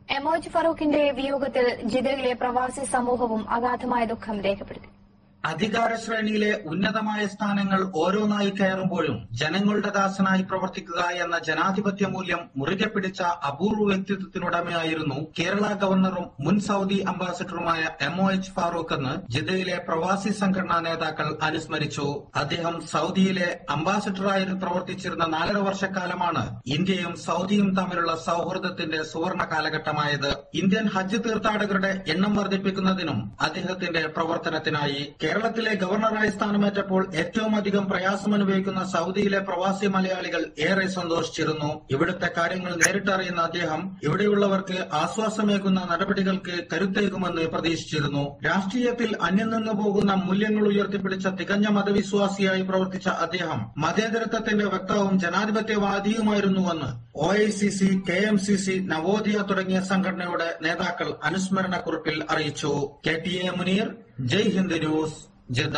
MOH ഫറൂഖിന്റെ വിയോഗത്തിൽ ജിദ്ദയിലെ പ്രവാസി സമൂഹവും അഗാധമായ ദുഃഖം രേഖപ്പെടുത്തി. അധികാര ശ്രേണിയിലെ ഉന്നതമായ സ്ഥാനങ്ങൾ ഓരോന്നായി കയറുമ്പോഴും ജനങ്ങളുടെ ദാസനായി പ്രവർത്തിക്കുക എന്ന ജനാധിപത്യ മൂല്യം മുറുകെ പിടിച്ച അപൂർവ വ്യക്തിത്വത്തിനുടമയായിരുന്നു കേരള ഗവർണറും മുൻ സൌദി അംബാസിഡറുമായ എംഒഎച്ച് ഫാറൂഖ് എന്ന് ജിദ്ദയിലെ പ്രവാസി സംഘടനാ നേതാക്കൾ അനുസ്മരിച്ചു. അദ്ദേഹം സൌദിയിലെ അംബാസിഡറായി പ്രവർത്തിച്ചിരുന്ന 4.5 വർഷക്കാലമാണ് ഇന്ത്യയും സൌദിയും തമ്മിലുള്ള സൌഹൃദത്തിന്റെ സുവർണ കാലഘട്ടമായത്. ഇന്ത്യൻ ഹജ്ജ് തീർത്ഥാടകരുടെ എണ്ണം വർദ്ധിപ്പിക്കുന്നതിനും അദ്ദേഹത്തിന്റെ പ്രവർത്തനത്തിനായി കേരളത്തിലെ ഗവർണറായി സ്ഥാനമേറ്റപ്പോൾ ഏറ്റവും അധികം പ്രയാസമനുഭവിക്കുന്ന സൌദിയിലെ പ്രവാസി മലയാളികൾ ഏറെ സന്തോഷിച്ചിരുന്നു. ഇവിടുത്തെ കാര്യങ്ങൾ നേരിട്ടറിയുന്ന അദ്ദേഹം ഇവിടെയുള്ളവർക്ക് ആശ്വാസമേകുന്ന നടപടികൾക്ക് കരുത്തേകുമെന്ന് പ്രതീക്ഷിച്ചിരുന്നു. രാഷ്ട്രീയത്തിൽ അന്യം നിന്നു പോകുന്ന മൂല്യങ്ങൾ ഉയർത്തിപ്പിടിച്ച തികഞ്ഞ മതവിശ്വാസിയായി പ്രവർത്തിച്ച അദ്ദേഹം മതേതരത്വത്തിന്റെ വക്താവും ജനാധിപത്യവാദിയുമായിരുന്നുവെന്ന് OICC, KMCC, നവോദയ തുടങ്ങിയ സംഘടനയുടെ നേതാക്കൾ അനുസ്മരണ കുറിപ്പിൽ അറിയിച്ചു. KTA മുനീർ, ജയ് ഹിന്ദ് ന്യൂസ്, ജിദ്ദ.